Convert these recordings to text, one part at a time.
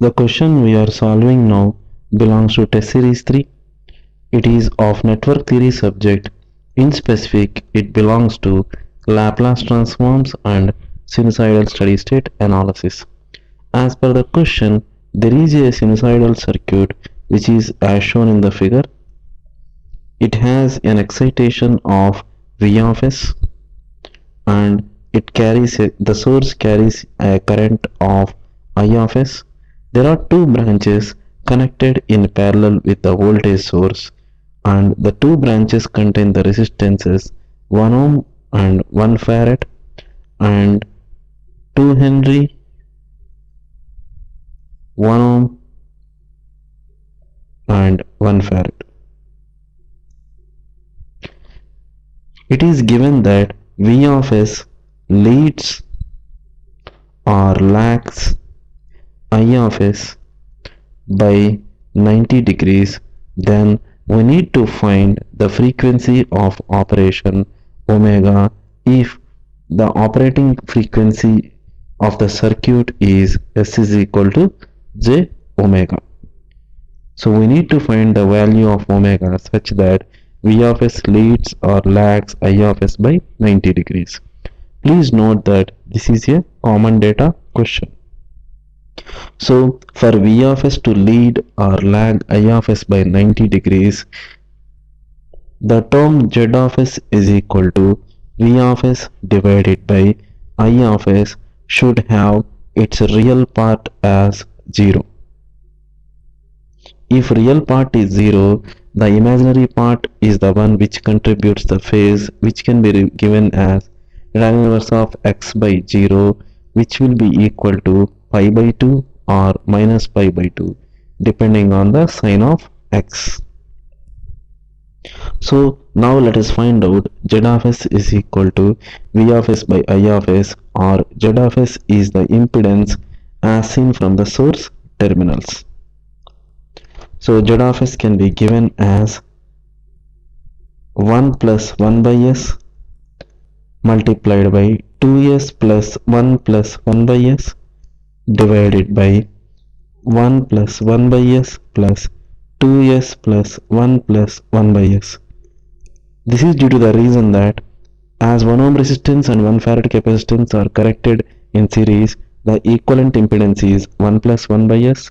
The question we are solving now belongs to test series 3. It is of network theory subject. In specific, it belongs to Laplace transforms and sinusoidal steady state analysis. As per the question, there is a sinusoidal circuit which is as shown in the figure. It has an excitation of V of S and the source carries a current of I of S. There are two branches connected in parallel with the voltage source, and the two branches contain the resistances 1 ohm and 1 farad and 2 Henry, 1 ohm and 1 farad. It is given that V of S leads or lags I of S by 90 degrees, then we need to find the frequency of operation omega if the operating frequency of the circuit is S is equal to J omega. So we need to find the value of omega such that V of S leads or lags I of S by 90 degrees. Please note that this is a common data question. So for V of S to lead or lag I of S by 90 degrees, the term Z of S is equal to V of S divided by I of S should have its real part as 0. If real part is 0, the imaginary part is the one which contributes the phase, which can be given as tan inverse of x by 0, which will be equal to pi by 2 or minus pi by 2 depending on the sign of x. So now let us find out Z of S is equal to V of S by I of S, or Z of S is the impedance as seen from the source terminals. So Z of S can be given as 1 plus 1 by S multiplied by 2S plus 1 plus 1 by S divided by 1 plus 1 by S plus 2S plus 1 plus 1 by S. This is due to the reason that as 1 ohm resistance and 1 farad capacitance are connected in series, the equivalent impedance is 1 plus 1 by S.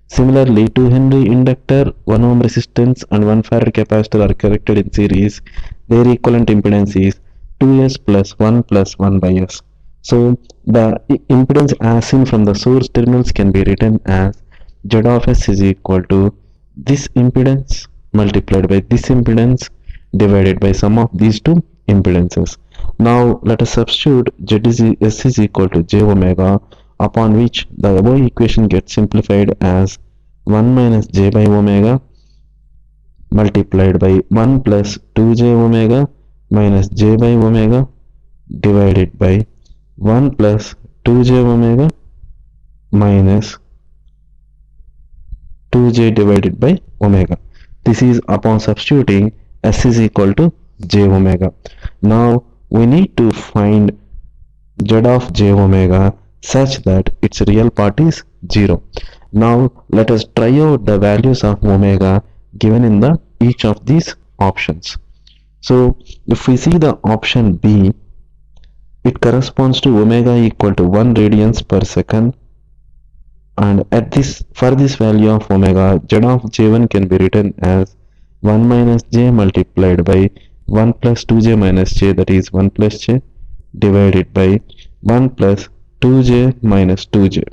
Similarly, 2 Henry inductor, 1 ohm resistance and 1 farad capacitor are connected in series. Their equivalent impedance is 2S plus 1 plus 1 by S. So the impedance as seen from the source terminals can be written as Z of S is equal to this impedance multiplied by this impedance divided by sum of these two impedances. Now let us substitute S is equal to J omega, upon which the above equation gets simplified as 1 minus J by omega multiplied by 1 plus 2J omega minus J by omega divided by 1 plus 2J omega minus 2J divided by omega. This is upon substituting S is equal to J omega. Now we need to find Z of J omega such that its real part is 0. Now let us try out the values of omega given in the each of these options. So if we see the option B, it corresponds to omega equal to 1 radians per second, and for this value of omega, Z of J1 can be written as 1 minus J multiplied by 1 plus 2J minus J, that is 1 plus J divided by 1 plus 2J minus 2J.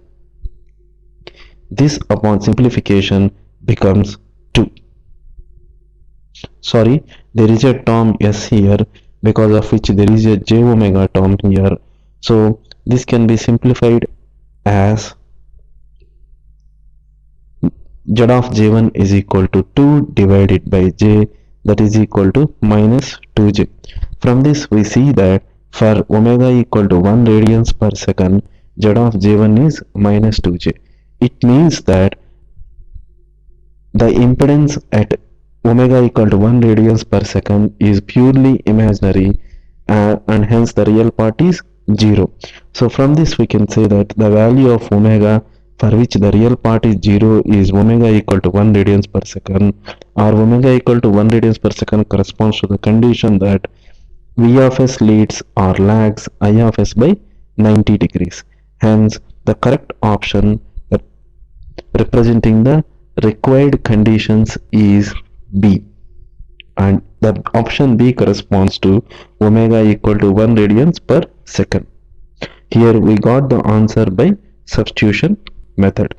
This upon simplification becomes 2. Sorry, there is a term S here, because of which there is a J omega term here. So this can be simplified as Z of J1 is equal to 2 divided by J, that is equal to minus 2J. From this we see that for omega equal to 1 radians per second, Z of J1 is minus 2J. It means that the impedance at omega equal to 1 radians per second is purely imaginary, and hence the real part is 0. So from this we can say that the value of omega for which the real part is 0 is omega equal to 1 radians per second, or omega equal to 1 radians per second corresponds to the condition that V of s leads or lags I of s by 90 degrees. Hence, the correct option representing the required conditions is B, and the option B corresponds to omega equal to 1 radians per second. Here we got the answer by substitution method.